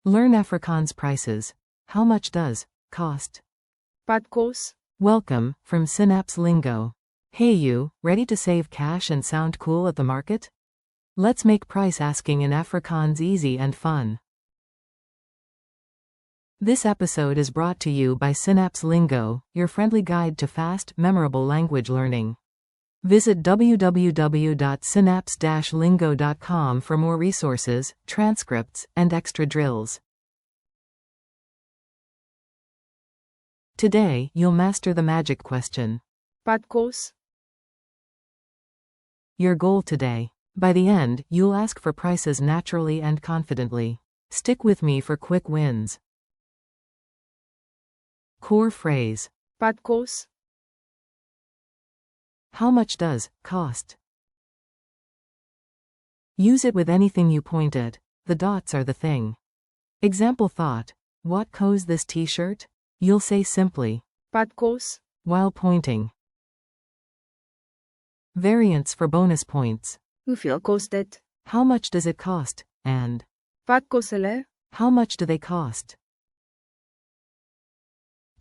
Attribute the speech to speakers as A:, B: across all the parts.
A: Learn Afrikaans prices. How much does cost?
B: Wat kos?
A: Welcome, from Synapse Lingo. Hey you, ready to save cash and sound cool at the market? Let's make price asking in Afrikaans easy and fun. This episode is brought to you by Synapse Lingo, your friendly guide to fast, memorable language learning. Visit www.synapse-lingo.com for more resources, transcripts, and extra drills. Today, you'll master the magic question.
B: Wat kos?
A: Your goal today. By the end, you'll ask for prices naturally and confidently. Stick with me for quick wins. Core phrase.
B: Wat kos?
A: How much does cost? Use it with anything you point at. The dots are the thing. Example thought. What kos this t-shirt? You'll say simply,
B: Wat kos?
A: while pointing. Variants for bonus points.
B: Hoeveel kos dit?
A: How much does it cost? And
B: Wat kos hulle?
A: how much do they cost?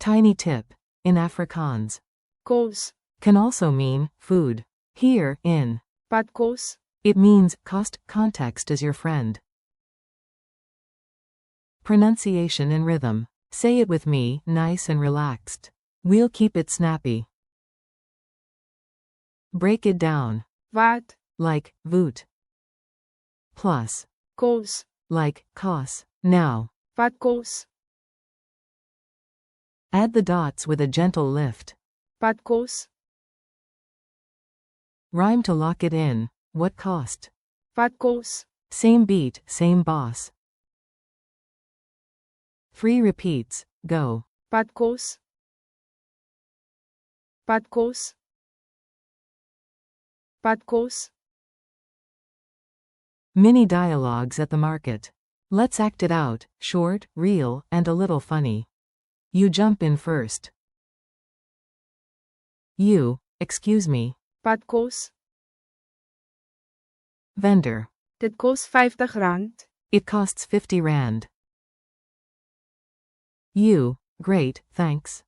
A: Tiny tip. In Afrikaans,
B: Kos.
A: can also mean food. Here, in
B: Wat kos?
A: it means cost. Context is your friend. Pronunciation and rhythm. Say it with me, nice and relaxed. We'll keep it snappy. Break it down.
B: Wat?
A: Like, voot. Plus,
B: Kos.
A: like, kos. Now,
B: Wat kos?
A: add the dots with a gentle lift.
B: Wat kos?
A: Rhyme to lock it in. What cost?
B: Wat kos?
A: Same beat, same boss. 3 repeats. Go.
B: Wat kos? Wat kos? Wat kos?
A: Mini dialogues at the market. Let's act it out, short, real, and a little funny. You jump in first. You, excuse me.
B: Wat kos?
A: Vendor.
B: Dit kos R50.
A: It costs 50 rand. You, great, thanks.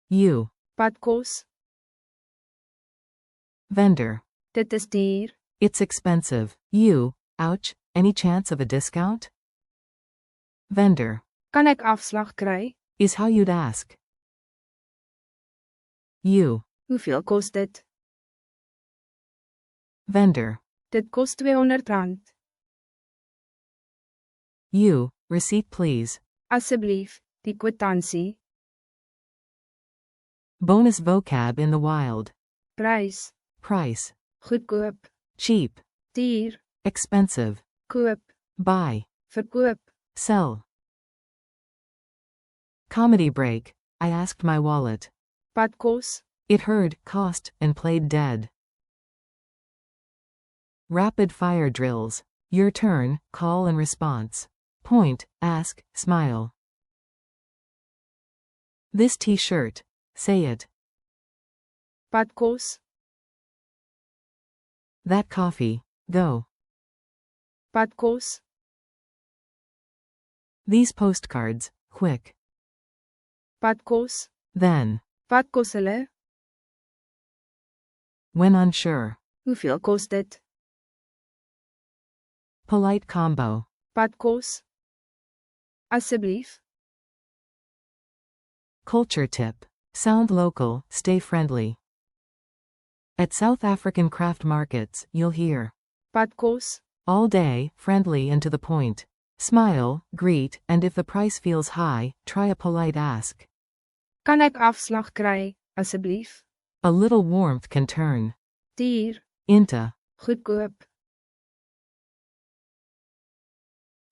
A: You,
B: Wat kos?
A: vendor.
B: Dit is duur.
A: It's expensive. You, ouch, any chance of a discount? Vendor.
B: Kan ek afslag kry?
A: Is how you'd ask. You,
B: Hoeveel kos dit?
A: vendor.
B: Dit kos R200.
A: You, receipt please.
B: Asseblief, die kwitansie.
A: Bonus vocab in the wild.
B: Prys.
A: Price.
B: Goedkoop.
A: Cheap.
B: Duur.
A: Expensive.
B: Koop.
A: Buy.
B: Verkoop.
A: Sell. Comedy break. I asked my wallet.
B: Wat kos?
A: It heard, cost, and played dead. Rapid fire drills. Your turn, call and response. Point, ask, smile. This t-shirt. Say it.
B: Wat kos?
A: That coffee. Go.
B: Wat kos?
A: These postcards. Quick.
B: Wat kos?
A: Then.
B: Wat kos hulle?
A: When unsure.
B: Hoeveel kos dit?
A: Polite combo.
B: Wat kos? Asseblief.
A: Culture tip. Sound local, stay friendly. At South African craft markets, you'll hear
B: Wat kos?
A: all day, friendly and to the point. Smile, greet, and if the price feels high, try a polite ask.
B: Kan ek afslag kry, asseblief?
A: A little warmth can turn
B: Duur.
A: into
B: Goedkoop.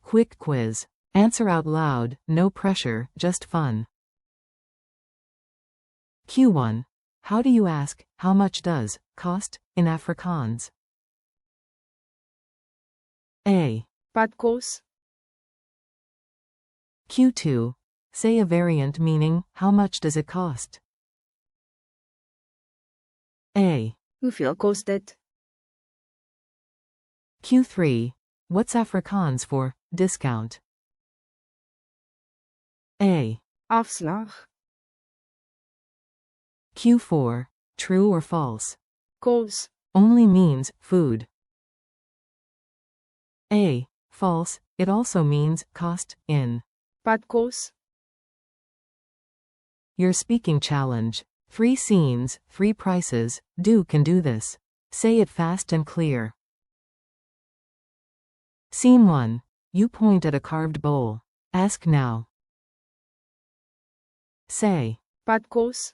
A: quick quiz. Answer out loud, no pressure, just fun. Q1. How do you ask, how much does cost in Afrikaans? A.
B: Wat kos?
A: Q2. Say a variant meaning, how much does it cost? A.
B: Hoeveel kos dit?
A: Q3. What's Afrikaans for discount. A.
B: Afslag.
A: Q4, true or false?
B: Kos.
A: Only means food. A. False, it also means cost, in.
B: Padkos.
A: Your speaking challenge. 3 scenes, 3 prices, can do this. Say it fast and clear. Scene 1. You point at a carved bowl. Ask now. Say.
B: Padkos.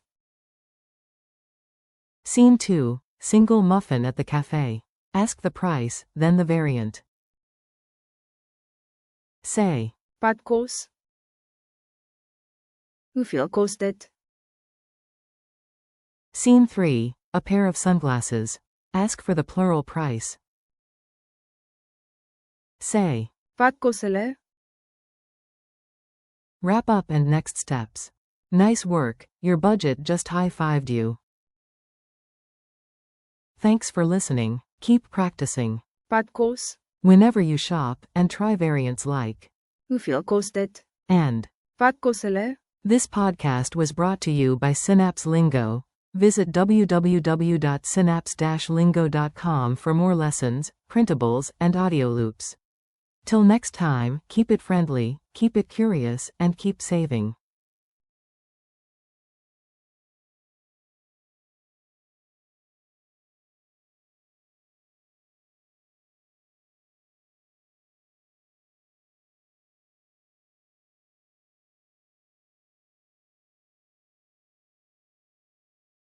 A: Scene 2. Single muffin at the cafe. Ask the price, then the variant. Say.
B: Padkos. Hoeveel kost dit?
A: Scene 3. A pair of sunglasses. Ask for the plural price. Say.
B: Wat kos hulle?
A: Wrap up and next steps. Nice work, your budget just high-fived you. Thanks for listening, keep practicing.
B: Padkos.
A: Whenever you shop, and try variants like.
B: Hoeveel kost dit?
A: And.
B: Wat kos hulle?
A: This podcast was brought to you by Synapse Lingo. Visit www.synapse-lingo.com for more lessons, printables, and audio loops. Till next time, keep it friendly, keep it curious, and keep saving.